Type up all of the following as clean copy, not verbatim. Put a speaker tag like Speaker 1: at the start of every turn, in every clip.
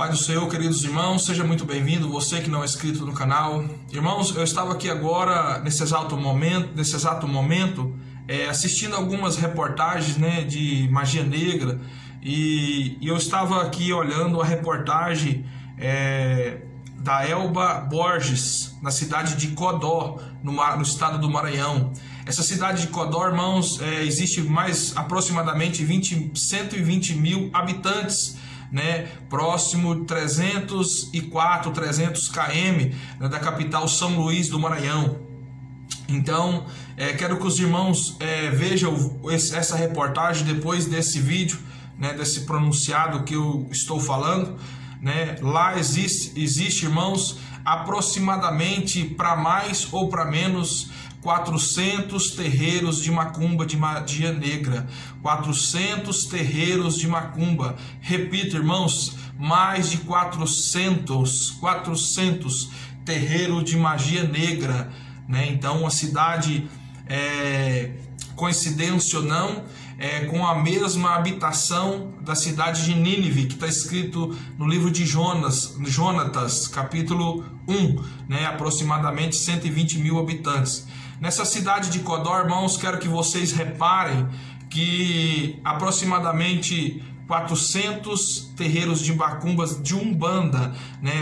Speaker 1: Pai do Senhor, queridos irmãos, seja muito bem-vindo, você que não é inscrito no canal. Irmãos, eu estava aqui agora, nesse exato momento, assistindo algumas reportagens, de magia negra, e eu estava aqui olhando a reportagem da Elba Borges, na cidade de Codó, no estado do Maranhão. Essa cidade de Codó, irmãos, existe mais aproximadamente 120 mil habitantes, próximo de 300 km da capital São Luís do Maranhão. Então, quero que os irmãos vejam essa reportagem depois desse vídeo, desse pronunciado que eu estou falando. Lá existe, irmãos, aproximadamente, para mais ou para menos, 400 terreiros de macumba, de magia negra. 400 terreiros de macumba. Repito, irmãos, mais de 400 terreiros de magia negra. Então, a cidade, coincidência ou não, com a mesma habitação da cidade de Nínive, que está escrito no livro de Jonatas, capítulo 1, aproximadamente 120 mil habitantes. Nessa cidade de Codó, irmãos, quero que vocês reparem que aproximadamente 400 terreiros de macumbas de umbanda,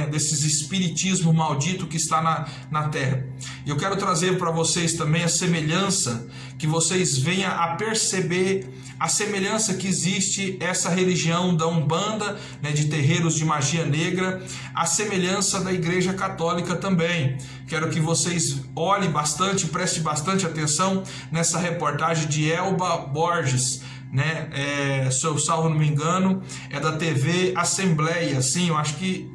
Speaker 1: desses espiritismo maldito que está na terra. E eu quero trazer para vocês também a semelhança, que vocês venham a perceber a semelhança que existe essa religião da umbanda, de terreiros de magia negra, a semelhança da Igreja Católica também. Quero que vocês olhem bastante, prestem bastante atenção nessa reportagem de Elba Borges, se eu salvo não me engano, é da TV Assembleia. Sim, eu acho que,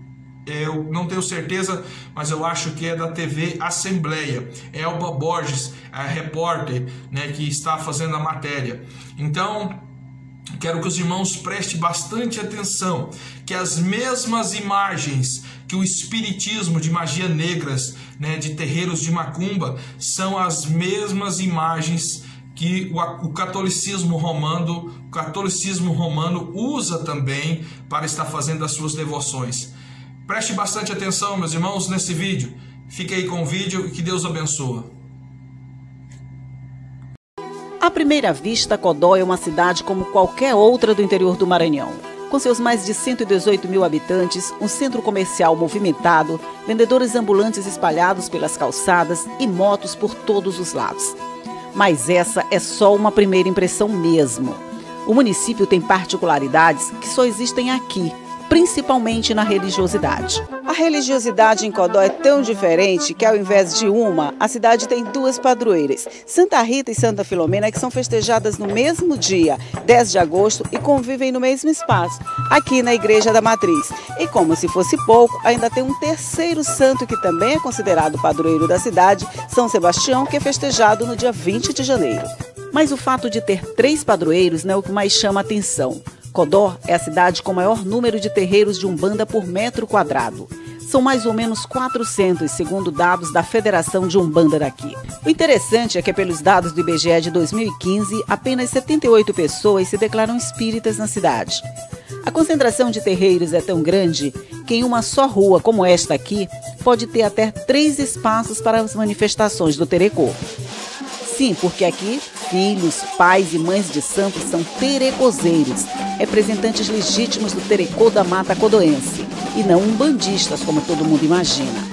Speaker 1: eu não tenho certeza, mas eu acho que é da TV Assembleia. Elba Borges, a repórter, que está fazendo a matéria. Então, quero que os irmãos prestem bastante atenção, que as mesmas imagens que o espiritismo de magia negras, de terreiros de macumba, são as mesmas imagens que o catolicismo romano usa também para estar fazendo as suas devoções. Preste bastante atenção, meus irmãos, nesse vídeo. Fique aí com o vídeo e que Deus abençoe.
Speaker 2: À primeira vista, Codó é uma cidade como qualquer outra do interior do Maranhão. Com seus mais de 118 mil habitantes, um centro comercial movimentado, vendedores ambulantes espalhados pelas calçadas e motos por todos os lados. Mas essa é só uma primeira impressão mesmo. O município tem particularidades que só existem aqui, principalmente na religiosidade. A religiosidade em Codó é tão diferente que, ao invés de uma, a cidade tem duas padroeiras, Santa Rita e Santa Filomena, que são festejadas no mesmo dia, 10 de agosto, e convivem no mesmo espaço, aqui na Igreja da Matriz. E como se fosse pouco, ainda tem um terceiro santo que também é considerado padroeiro da cidade, São Sebastião, que é festejado no dia 20 de janeiro. Mas o fato de ter 3 padroeiros não é o que mais chama a atenção. Codó é a cidade com o maior número de terreiros de umbanda por metro quadrado. São mais ou menos 400, segundo dados da Federação de Umbanda daqui. O interessante é que, pelos dados do IBGE de 2015, apenas 78 pessoas se declaram espíritas na cidade. A concentração de terreiros é tão grande que, em uma só rua como esta aqui, pode ter até 3 espaços para as manifestações do terecô. Sim, porque aqui, filhos, pais e mães de santos são terecozeiros, representantes legítimos do terecô da mata codoense, e não umbandistas, como todo mundo imagina.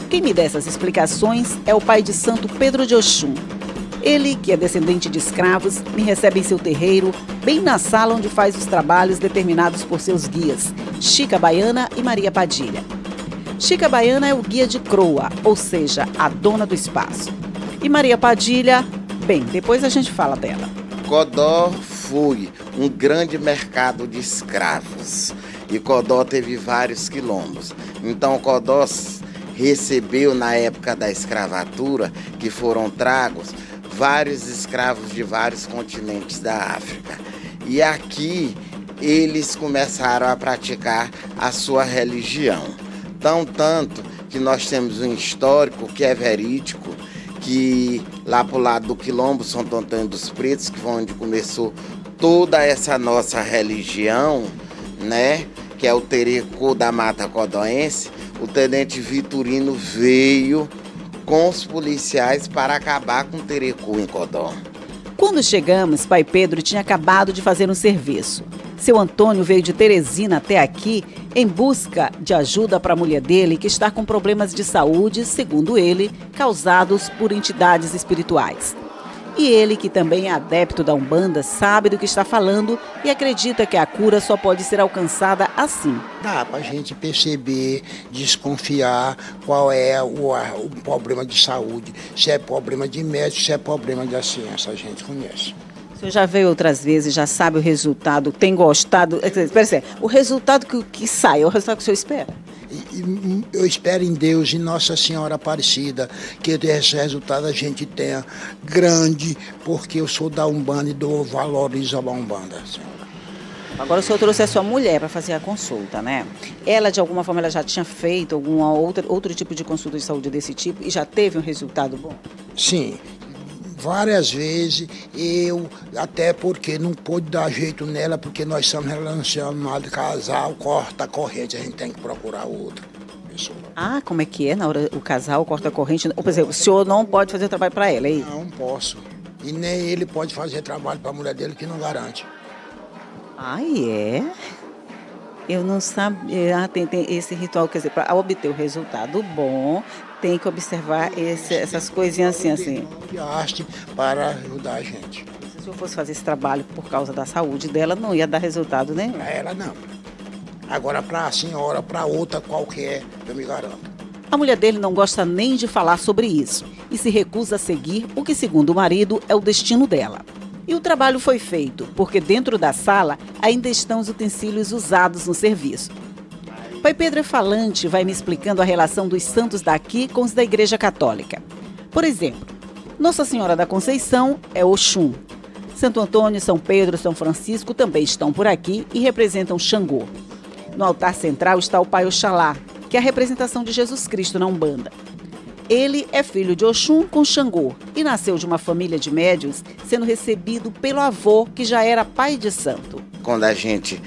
Speaker 2: Quem me dá essas explicações é o pai de santo Pedro de Oxum. Ele, que é descendente de escravos, me recebe em seu terreiro, bem na sala onde faz os trabalhos determinados por seus guias, Chica Baiana e Maria Padilha. Chica Baiana é o guia de Croa, ou seja, a dona do espaço. E Maria Padilha, bem, depois a gente fala dela.
Speaker 3: Codó foi um grande mercado de escravos e Codó teve vários quilombos. Então Codó recebeu, na época da escravatura, que foram tragos, vários escravos de vários continentes da África. E aqui eles começaram a praticar a sua religião. Tanto que nós temos um histórico que é verídico, que lá para o lado do Quilombo, Santo Antônio dos Pretos, que foi onde começou toda essa nossa religião, que é o Terecô da Mata Codóense, o tenente Vitorino veio com os policiais para acabar com o Terecô em Codó.
Speaker 2: Quando chegamos, pai Pedro tinha acabado de fazer um serviço. Seu Antônio veio de Teresina até aqui em busca de ajuda para a mulher dele, que está com problemas de saúde, segundo ele, causados por entidades espirituais. E ele, que também é adepto da Umbanda, sabe do que está falando e acredita que a cura só pode ser alcançada assim.
Speaker 4: Dá para a gente perceber, desconfiar qual é o problema de saúde, se é problema de médico, se é problema da ciência, a gente conhece.
Speaker 2: O senhor já veio outras vezes, já sabe o resultado, tem gostado? Espera, o resultado que sai, é o resultado que o senhor espera?
Speaker 4: Eu espero em Deus e Nossa Senhora Aparecida que esse resultado a gente tenha grande, porque eu sou da Umbanda e valorizo a Umbanda.
Speaker 2: Agora o senhor trouxe a sua mulher para fazer a consulta, né? Ela, de alguma forma, ela já tinha feito outro tipo de consulta de saúde desse tipo e já teve um resultado bom?
Speaker 4: Sim. Várias vezes, até porque não pôde dar jeito nela, porque nós somos relacionados, casal, corta a corrente, a gente tem que procurar outra pessoa.
Speaker 2: Ah, como é que é na hora o casal corta a corrente? Por exemplo, o senhor não pode fazer trabalho para ela, é isso?
Speaker 4: Não posso. E nem ele pode fazer trabalho para a mulher dele, que não garante.
Speaker 2: Ah, é? Eu não sabia. Tem esse ritual, quer dizer, para obter o resultado bom, tem que observar essas coisinhas assim.
Speaker 4: De arte para ajudar a gente.
Speaker 2: Se o senhor fosse fazer esse trabalho por causa da saúde dela, não ia dar resultado nenhum.
Speaker 4: Para ela, não. Agora, para a senhora, para outra qualquer, eu me garanto.
Speaker 2: A mulher dele não gosta nem de falar sobre isso e se recusa a seguir o que, segundo o marido, é o destino dela. E o trabalho foi feito, porque dentro da sala ainda estão os utensílios usados no serviço. Pai Pedro é falante, vai me explicando a relação dos santos daqui com os da Igreja Católica. Por exemplo, Nossa Senhora da Conceição é Oxum. Santo Antônio, São Pedro, São Francisco também estão por aqui e representam Xangô. No altar central está o Pai Oxalá, que é a representação de Jesus Cristo na Umbanda. Ele é filho de Oxum com Xangô e nasceu de uma família de médiuns, sendo recebido pelo avô, que já era pai de santo.
Speaker 3: Quando a gente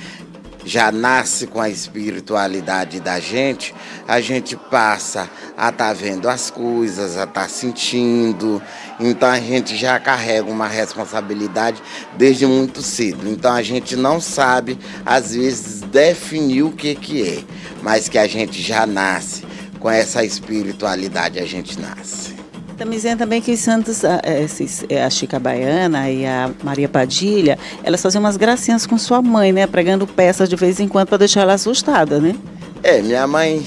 Speaker 3: já nasce com a espiritualidade da gente, a gente passa a estar vendo as coisas, a estar sentindo. Então a gente já carrega uma responsabilidade desde muito cedo. Então a gente não sabe, às vezes, definir o que é, mas que a gente já nasce com essa espiritualidade, a gente nasce.
Speaker 2: Também dizendo também que os santos, a Chica Baiana e a Maria Padilha, elas faziam umas gracinhas com sua mãe, né? Pregando peças de vez em quando para deixar ela assustada, né?
Speaker 3: Minha mãe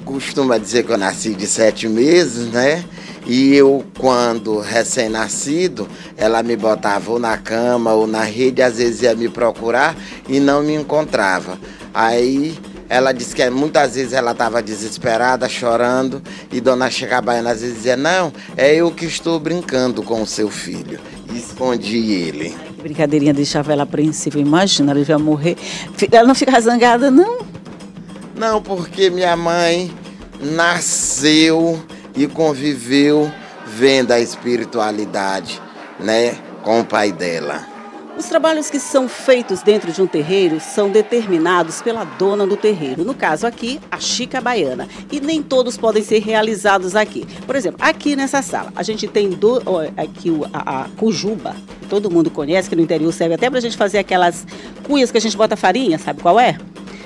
Speaker 3: costuma dizer que eu nasci de 7 meses, né? E eu, quando recém-nascido, ela me botava ou na cama ou na rede, às vezes ia me procurar e não me encontrava. Aí ela disse que muitas vezes ela estava desesperada, chorando, e Dona Chica Baiana às vezes dizia, não, é eu que estou brincando com o seu filho. E escondi ele.
Speaker 2: Ai, que brincadeirinha, deixava ela apreensiva, imagina, ela ia morrer. Ela não ficava zangada, não?
Speaker 3: Não, porque minha mãe nasceu e conviveu vendo a espiritualidade, né, com o pai dela.
Speaker 2: Os trabalhos que são feitos dentro de um terreiro são determinados pela dona do terreiro. No caso aqui, a Chica Baiana. E nem todos podem ser realizados aqui. Por exemplo, aqui nessa sala, a gente tem aqui a cujuba, que todo mundo conhece, que no interior serve até para a gente fazer aquelas cuias que a gente bota farinha, sabe qual é?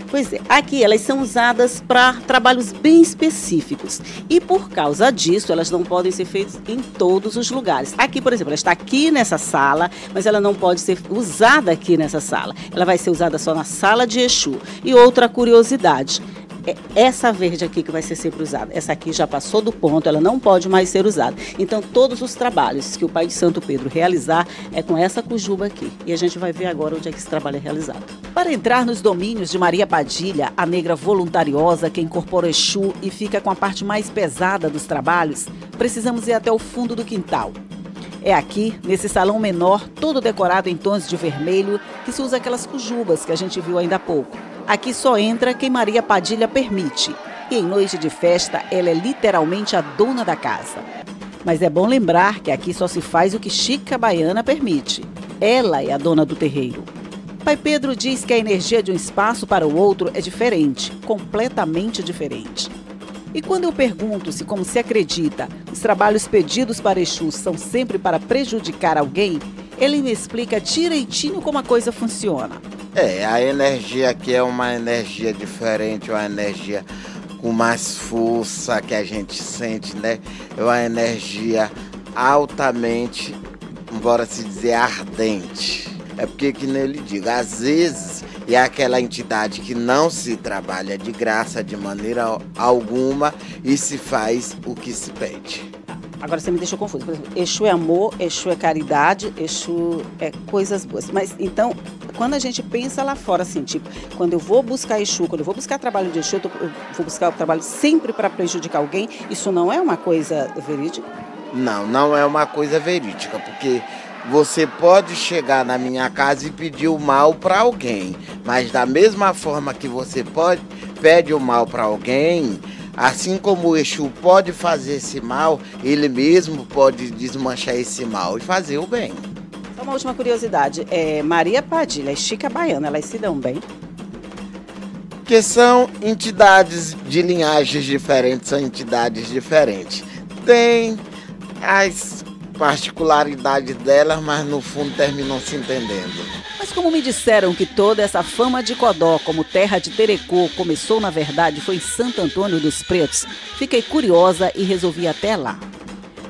Speaker 2: Pois é, aqui elas são usadas para trabalhos bem específicos e por causa disso elas não podem ser feitas em todos os lugares. Aqui, por exemplo, ela está aqui nessa sala, mas ela não pode ser usada aqui nessa sala. Ela vai ser usada só na sala de Exu. E outra curiosidade, é essa verde aqui que vai ser sempre usada. Essa aqui já passou do ponto, ela não pode mais ser usada. Então todos os trabalhos que o pai de Santo Pedro realizar é com essa cujuba aqui. E a gente vai ver agora onde é que esse trabalho é realizado. Para entrar nos domínios de Maria Padilha, a negra voluntariosa que incorpora Exu e fica com a parte mais pesada dos trabalhos, precisamos ir até o fundo do quintal. É aqui, nesse salão menor, todo decorado em tons de vermelho, que se usa aquelas cujubas que a gente viu ainda há pouco. Aqui só entra quem Maria Padilha permite. E em noite de festa, ela é literalmente a dona da casa. Mas é bom lembrar que aqui só se faz o que Chica Baiana permite. Ela é a dona do terreiro. Pai Pedro diz que a energia de um espaço para o outro é diferente, completamente diferente. E quando eu pergunto se, como se acredita, os trabalhos pedidos para Exu são sempre para prejudicar alguém, ele me explica direitinho como a coisa funciona.
Speaker 3: A energia aqui é uma energia diferente, uma energia com mais força que a gente sente, né? É uma energia altamente, embora se dizer ardente. É porque, que nem ele diga, às vezes é aquela entidade que não se trabalha de graça de maneira alguma e se faz o que se pede.
Speaker 2: Agora você me deixou confuso. Por exemplo, Exu é amor, Exu é caridade, Exu é coisas boas. Mas então, quando a gente pensa lá fora, assim, tipo, quando eu vou buscar Exu, quando eu vou buscar trabalho de Exu, eu vou buscar o trabalho sempre para prejudicar alguém, isso não é uma coisa verídica?
Speaker 3: Não, não é uma coisa verídica, porque você pode chegar na minha casa e pedir o mal para alguém, mas da mesma forma que você pede o mal para alguém, assim como o Exu pode fazer esse mal, ele mesmo pode desmanchar esse mal e fazer o bem.
Speaker 2: Só uma última curiosidade, Maria Padilha e Chica Baiana, elas se dão bem?
Speaker 3: Porque são entidades de linhagens diferentes, são entidades diferentes. Tem as particularidades delas, mas no fundo terminam se entendendo.
Speaker 2: Mas como me disseram que toda essa fama de Codó como terra de Terecô começou, na verdade, foi em Santo Antônio dos Pretos, fiquei curiosa e resolvi ir até lá.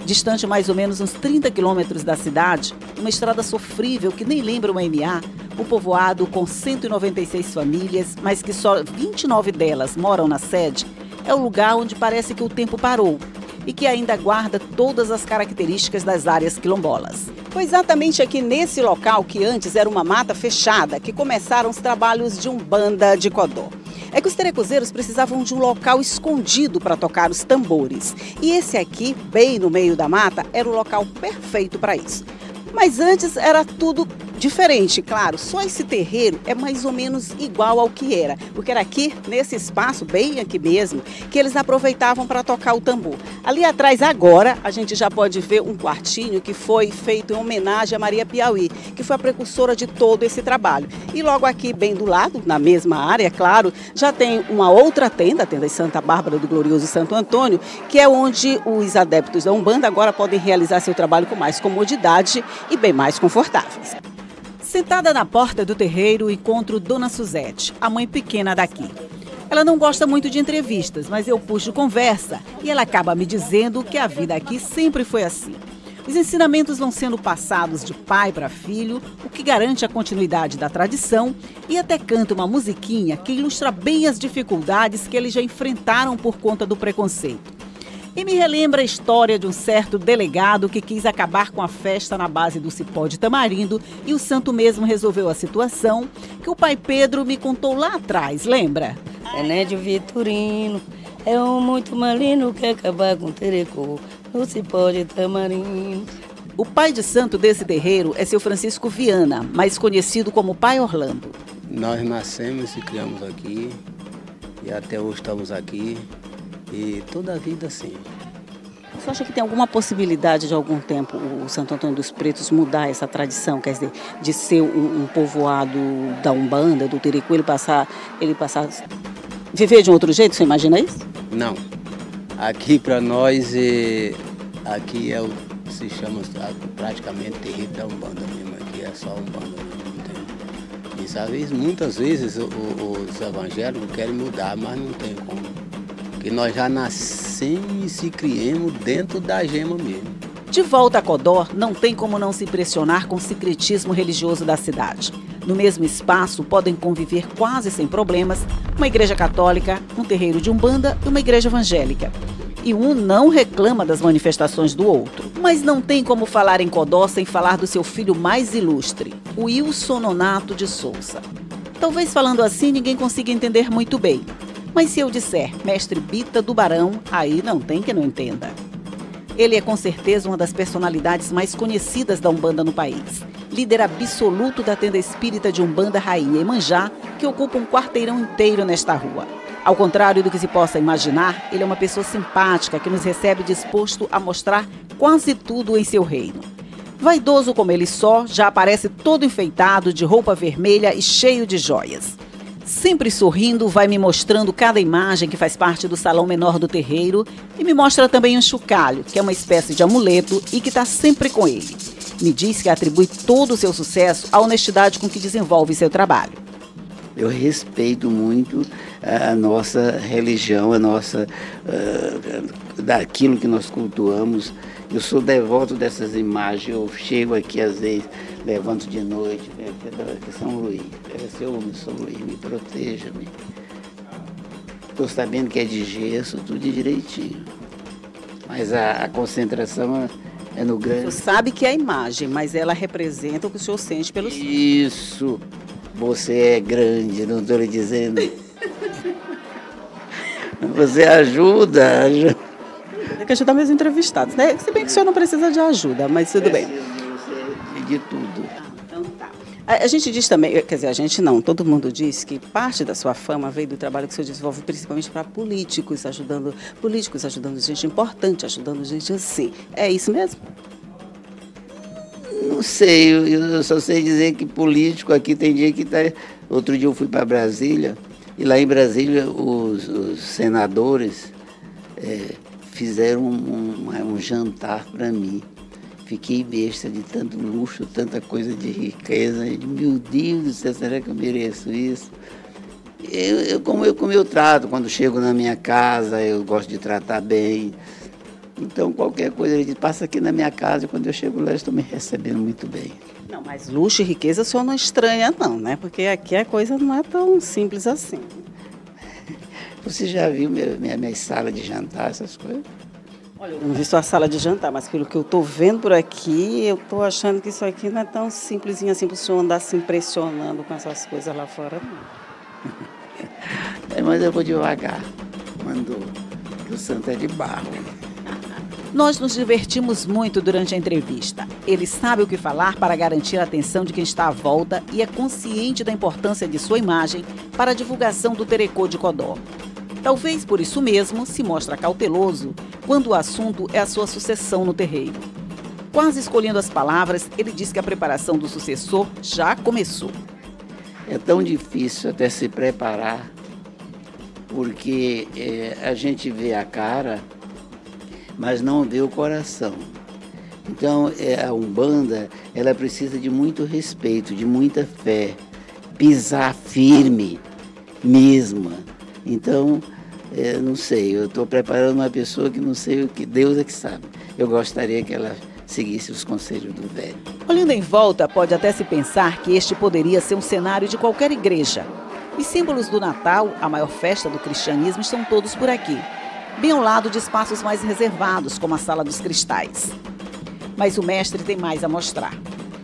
Speaker 2: Distante mais ou menos uns 30 quilômetros da cidade, uma estrada sofrível que nem lembra uma MA, o povoado com 196 famílias, mas que só 29 delas moram na sede, é o lugar onde parece que o tempo parou e que ainda guarda todas as características das áreas quilombolas. Foi exatamente aqui nesse local, que antes era uma mata fechada, que começaram os trabalhos de Umbanda de Codó. É que os terecuzeiros precisavam de um local escondido para tocar os tambores. E esse aqui, bem no meio da mata, era o local perfeito para isso. Mas antes era tudo diferente, claro, só esse terreiro é mais ou menos igual ao que era, porque era aqui, nesse espaço, bem aqui mesmo, que eles aproveitavam para tocar o tambor. Ali atrás, agora, a gente já pode ver um quartinho que foi feito em homenagem a Maria Piauí, que foi a precursora de todo esse trabalho. E logo aqui, bem do lado, na mesma área, claro, já tem uma outra tenda, a tenda de Santa Bárbara do Glorioso Santo Antônio, que é onde os adeptos da Umbanda agora podem realizar seu trabalho com mais comodidade e bem mais confortáveis. Sentada na porta do terreiro, encontro Dona Suzete, a mãe pequena daqui. Ela não gosta muito de entrevistas, mas eu puxo conversa e ela acaba me dizendo que a vida aqui sempre foi assim. Os ensinamentos vão sendo passados de pai para filho, o que garante a continuidade da tradição, e até canta uma musiquinha que ilustra bem as dificuldades que eles já enfrentaram por conta do preconceito. E me relembra a história de um certo delegado que quis acabar com a festa na base do cipó de tamarindo e o santo mesmo resolveu a situação, que o pai Pedro me contou lá atrás, lembra?
Speaker 5: Enédio Vitorino é um muito malino que acabar com Terecô no cipó de tamarindo.
Speaker 2: O pai de santo desse terreiro é seu Francisco Viana, mais conhecido como Pai Orlando.
Speaker 6: Nós nascemos e criamos aqui e até hoje estamos aqui. E toda a vida assim.
Speaker 2: Você acha que tem alguma possibilidade de algum tempo o Santo Antônio dos Pretos mudar essa tradição, quer dizer, de ser um povoado da Umbanda, do Terecô, ele passar a viver de um outro jeito? Você imagina isso?
Speaker 6: Não. Aqui para nós, aqui é se chama praticamente terreiro da Umbanda mesmo. Aqui é só Umbanda mesmo. E sabe, muitas vezes os evangélicos querem mudar, mas não tem como. Porque nós já nascemos e se criamos dentro da gema mesmo.
Speaker 2: De volta a Codó, não tem como não se impressionar com o sincretismo religioso da cidade. No mesmo espaço podem conviver quase sem problemas uma igreja católica, um terreiro de Umbanda e uma igreja evangélica. E um não reclama das manifestações do outro. Mas não tem como falar em Codó sem falar do seu filho mais ilustre, o Wilson Nonato de Souza. Talvez falando assim ninguém consiga entender muito bem. Mas se eu disser Mestre Bita do Barão, aí não tem quem não entenda. Ele é com certeza uma das personalidades mais conhecidas da Umbanda no país. Líder absoluto da tenda espírita de Umbanda Rainha Iemanjá, que ocupa um quarteirão inteiro nesta rua. Ao contrário do que se possa imaginar, ele é uma pessoa simpática que nos recebe disposto a mostrar quase tudo em seu reino. Vaidoso como ele só, já aparece todo enfeitado de roupa vermelha e cheio de joias. Sempre sorrindo, vai me mostrando cada imagem que faz parte do salão menor do terreiro e me mostra também um chocalho, que é uma espécie de amuleto e que está sempre com ele. Me diz que atribui todo o seu sucesso à honestidade com que desenvolve seu trabalho.
Speaker 6: Eu respeito muito a nossa religião, daquilo que nós cultuamos. Eu sou devoto dessas imagens. Eu chego aqui às vezes, levanto de noite, venho aqui, São Luís, seu homem, São Luís, me proteja-me. Estou sabendo que é de gesso, tudo direitinho. Mas a concentração é no grande.
Speaker 2: O senhor sabe que é a imagem, mas ela representa o que o senhor sente pelo senhor.
Speaker 6: Isso. Você é grande, não estou lhe dizendo. Você ajuda.
Speaker 2: Tem que ajudar meus entrevistados, né? Se bem que o senhor não precisa de ajuda, mas tudo bem.
Speaker 6: De tudo.
Speaker 2: Então tá. A gente diz também, quer dizer, a gente não, todo mundo diz que parte da sua fama veio do trabalho que o senhor desenvolve principalmente para políticos, ajudando gente importante, ajudando gente assim. É isso mesmo?
Speaker 6: Não sei, eu só sei dizer que político aqui tem dia que está... Outro dia eu fui para Brasília, e lá em Brasília os senadores fizeram um jantar para mim. Fiquei besta de tanto luxo, tanta coisa de riqueza. Meu Deus do céu, será que eu mereço isso? Como eu trato, quando chego na minha casa, eu gosto de tratar bem. Então, qualquer coisa, ele diz, passa aqui na minha casa, e quando eu chego lá, estou me recebendo muito bem.
Speaker 2: Não, mas luxo e riqueza o senhor não estranha não, né? Porque aqui a coisa não é tão simples assim.
Speaker 6: Você já viu minha sala de jantar, essas coisas?
Speaker 2: Olha, eu não vi sua sala de jantar, mas pelo que eu estou vendo por aqui, eu estou achando que isso aqui não é tão simplesinho assim para o senhor andar se impressionando com essas coisas lá fora, não.
Speaker 6: Mas eu vou devagar. Mandou, que o santo é de barro.
Speaker 2: Nós nos divertimos muito durante a entrevista. Ele sabe o que falar para garantir a atenção de quem está à volta e é consciente da importância de sua imagem para a divulgação do Terecô de Codó. Talvez por isso mesmo se mostra cauteloso quando o assunto é a sua sucessão no terreiro. Quase escolhendo as palavras, ele diz que a preparação do sucessor já começou.
Speaker 6: É tão difícil até se preparar, porque a gente vê a cara, mas não vê o coração. Então, a Umbanda, ela precisa de muito respeito, de muita fé, pisar firme mesmo. Então, não sei, eu estou preparando uma pessoa que não sei o que, Deus é que sabe. Eu gostaria que ela seguisse os conselhos do velho.
Speaker 2: Olhando em volta, pode até se pensar que este poderia ser um cenário de qualquer igreja. Os símbolos do Natal, a maior festa do cristianismo, estão todos por aqui, bem ao lado de espaços mais reservados, como a Sala dos Cristais. Mas o mestre tem mais a mostrar.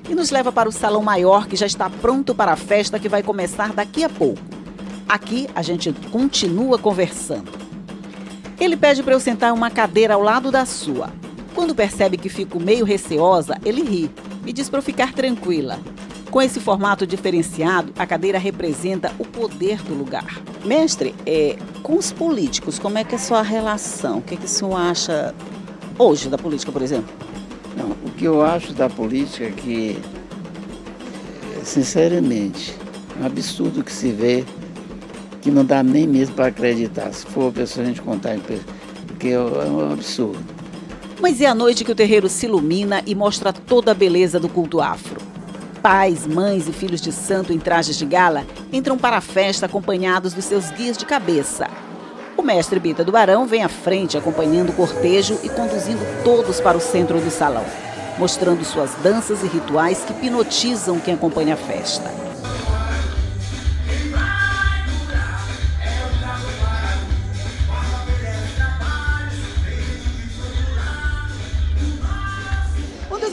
Speaker 2: E nos leva para o salão maior, que já está pronto para a festa que vai começar daqui a pouco. Aqui a gente continua conversando. Ele pede para eu sentar em uma cadeira ao lado da sua. Quando percebe que fico meio receosa, ele ri e diz para eu ficar tranquila. Com esse formato diferenciado, a cadeira representa o poder do lugar. Mestre, com os políticos, como é que é a sua relação? O que o senhor acha hoje da política, por exemplo?
Speaker 6: Não, o que eu acho da política é que, sinceramente, é um absurdo que se vê, que não dá nem mesmo para acreditar. Se for a pessoa a gente contar, porque é um absurdo.
Speaker 2: Mas é a noite que o terreiro se ilumina e mostra toda a beleza do culto afro. Pais, mães e filhos de santo em trajes de gala entram para a festa acompanhados dos seus guias de cabeça. O mestre Bita do Barão vem à frente acompanhando o cortejo e conduzindo todos para o centro do salão, mostrando suas danças e rituais que hipnotizam quem acompanha a festa.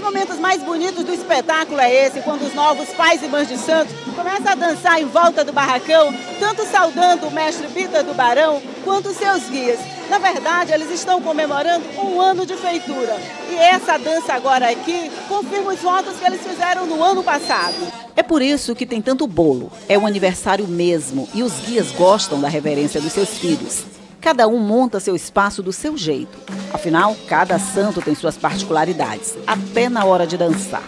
Speaker 2: Momentos mais bonitos do espetáculo é esse, quando os novos pais e mães de santo começam a dançar em volta do barracão, tanto saudando o mestre Bita do Barão, quanto os seus guias. Na verdade, eles estão comemorando 1 ano de feitura. E essa dança agora aqui confirma os votos que eles fizeram no ano passado. É por isso que tem tanto bolo. É o aniversário mesmo, e os guias gostam da reverência dos seus filhos. Cada um monta seu espaço do seu jeito. Afinal, cada santo tem suas particularidades, até na hora de dançar.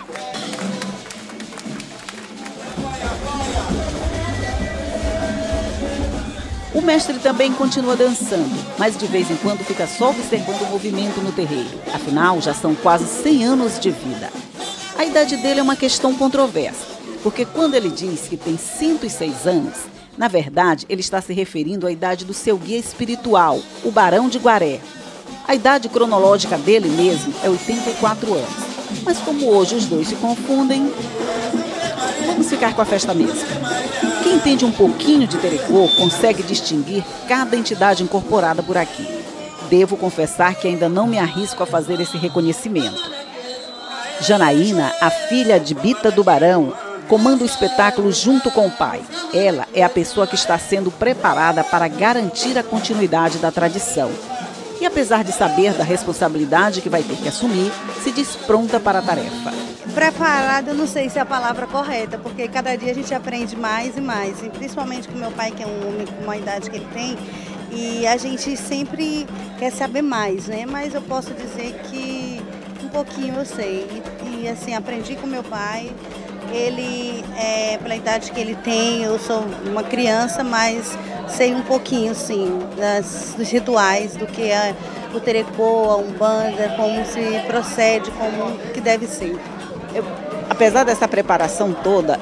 Speaker 2: O mestre também continua dançando, mas de vez em quando fica só observando o movimento no terreiro. Afinal, já são quase 100 anos de vida. A idade dele é uma questão controversa, porque quando ele diz que tem 106 anos, na verdade, ele está se referindo à idade do seu guia espiritual, o Barão de Guaré. A idade cronológica dele mesmo é 84 anos. Mas como hoje os dois se confundem, vamos ficar com a festa mesmo. Quem entende um pouquinho de Terecô consegue distinguir cada entidade incorporada por aqui. Devo confessar que ainda não me arrisco a fazer esse reconhecimento. Janaína, a filha de Bita do Barão, comanda o espetáculo junto com o pai. Ela é a pessoa que está sendo preparada para garantir a continuidade da tradição. E apesar de saber da responsabilidade que vai ter que assumir, se diz pronta para a tarefa.
Speaker 7: Preparada, eu não sei se é a palavra correta, porque cada dia a gente aprende mais e mais, e principalmente com meu pai, que é um homem com uma idade que ele tem, e a gente sempre quer saber mais, né? Mas eu posso dizer que um pouquinho eu sei, e assim, aprendi com meu pai. Ele, pela idade que ele tem, eu sou uma criança, mas sei um pouquinho, sim, dos rituais, do que é o Terecô, a Umbanda, como se procede, como que deve ser.
Speaker 2: Apesar dessa preparação toda,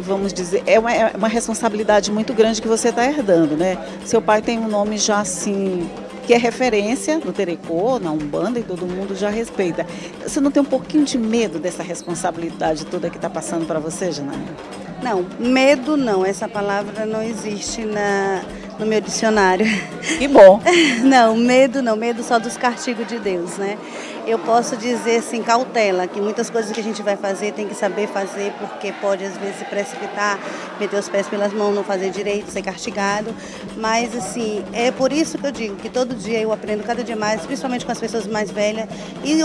Speaker 2: vamos dizer, é uma responsabilidade muito grande que você está herdando, né? Seu pai tem um nome já assim, que é referência no Terecô, na Umbanda, e todo mundo já respeita. Você não tem um pouquinho de medo dessa responsabilidade toda que está passando para você, Janaína?
Speaker 7: Não, medo não, essa palavra não existe no meu dicionário.
Speaker 2: Que bom!
Speaker 7: Não, medo só dos castigos de Deus, né? Eu posso dizer assim, cautela, que muitas coisas que a gente vai fazer tem que saber fazer, porque pode às vezes se precipitar, meter os pés pelas mãos, não fazer direito, ser castigado. Mas assim, é por isso que eu digo que todo dia eu aprendo cada dia mais, principalmente com as pessoas mais velhas, e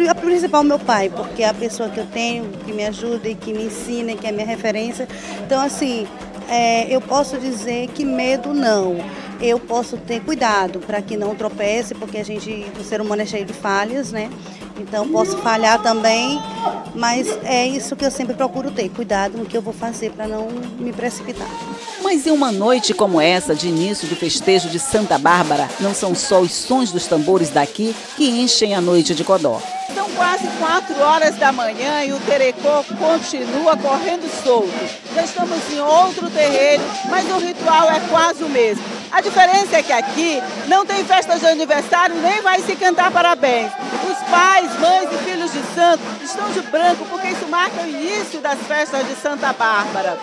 Speaker 7: a principal meu pai, porque é a pessoa que eu tenho, que me ajuda e que me ensina, e que é minha referência. Então assim, eu posso dizer que medo não. Eu posso ter cuidado para que não tropece, porque o ser humano é cheio de falhas, né? Então posso falhar também, mas é isso que eu sempre procuro ter, cuidado no que eu vou fazer para não me precipitar.
Speaker 2: Mas em uma noite como essa, de início de festejo de Santa Bárbara, não são só os sons dos tambores daqui que enchem a noite de Codó. São quase 4 horas da manhã e o Terecô continua correndo solto. Já estamos em outro terreiro, mas o ritual é quase o mesmo. A diferença é que aqui não tem festa de aniversário, nem vai se cantar parabéns. Os pais, mães e filhos de santo estão de branco porque isso marca o início das festas de Santa Bárbara.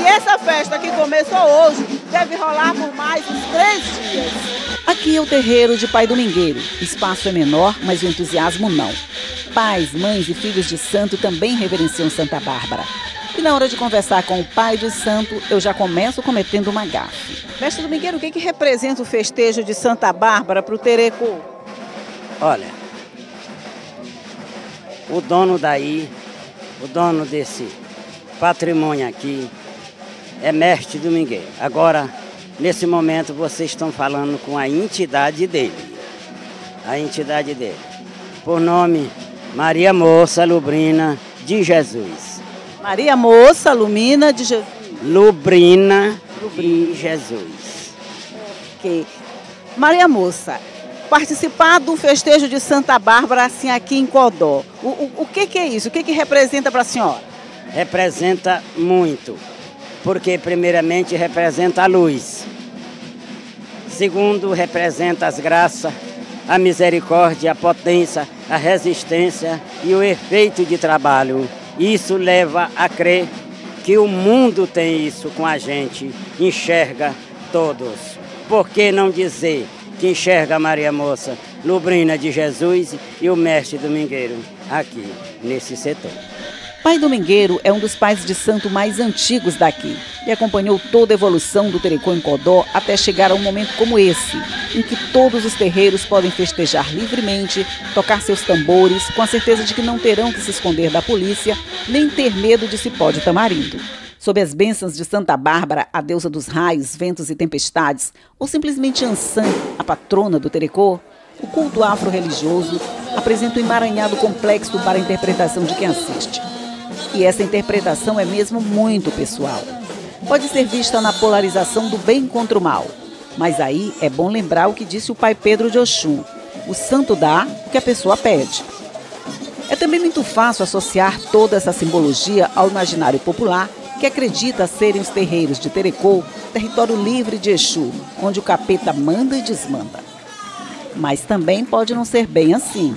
Speaker 2: E essa festa que começou hoje deve rolar por mais uns 3 dias. Aqui é o terreiro de Pai Domingueiro. O espaço é menor, mas o entusiasmo não. Pais, mães e filhos de santo também reverenciam Santa Bárbara. E na hora de conversar com o pai de santo, eu já começo cometendo uma gafe. Mestre Domingueiro, o que representa o festejo de Santa Bárbara para o Terecô?
Speaker 8: Olha, o dono desse patrimônio aqui é Mestre Domingueiro. Agora, nesse momento, vocês estão falando com a entidade dele. Por nome, Maria Moça Lubrina de Jesus.
Speaker 2: Maria Moça Lumina de Jesus.
Speaker 8: Lubrina de Jesus.
Speaker 2: Ok. Maria Moça, participar do festejo de Santa Bárbara assim aqui em Codó, o que é isso? O que representa para a senhora?
Speaker 8: Representa muito, porque primeiramente representa a luz. Segundo, representa as graças, a misericórdia, a potência, a resistência e o efeito de trabalho. Isso leva a crer que o mundo tem isso com a gente, enxerga todos. Por que não dizer que enxerga a Maria Moça Lubrina de Jesus e o Mestre Domingueiro aqui nesse setor?
Speaker 2: Pai Domingueiro é um dos pais de santo mais antigos daqui e acompanhou toda a evolução do Terecô em Codó até chegar a um momento como esse, em que todos os terreiros podem festejar livremente, tocar seus tambores, com a certeza de que não terão que se esconder da polícia, nem ter medo de cipó de tamarindo. Sob as bênçãos de Santa Bárbara, a deusa dos raios, ventos e tempestades, ou simplesmente Ançã, a patrona do Terecô, O culto afro-religioso apresenta um emaranhado complexo para a interpretação de quem assiste. E essa interpretação é mesmo muito pessoal. Pode ser vista na polarização do bem contra o mal. Mas aí é bom lembrar o que disse o pai Pedro de Oxum: o santo dá o que a pessoa pede. É também muito fácil associar toda essa simbologia ao imaginário popular, que acredita serem os terreiros de Terecô, território livre de Exu, onde o capeta manda e desmanda. Mas também pode não ser bem assim.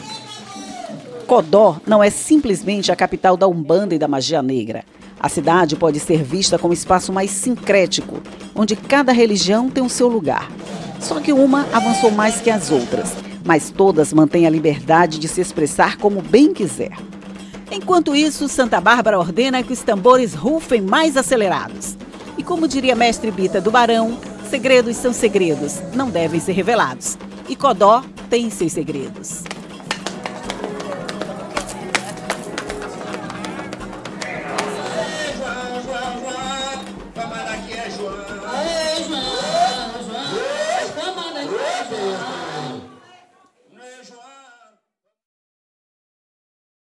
Speaker 2: Codó não é simplesmente a capital da Umbanda e da magia negra. A cidade pode ser vista como um espaço mais sincrético, onde cada religião tem o seu lugar. Só que uma avançou mais que as outras, mas todas mantêm a liberdade de se expressar como bem quiser. Enquanto isso, Santa Bárbara ordena que os tambores rufem mais acelerados. E como diria Mestre Bita do Barão, segredos são segredos, não devem ser revelados. E Codó tem seus segredos.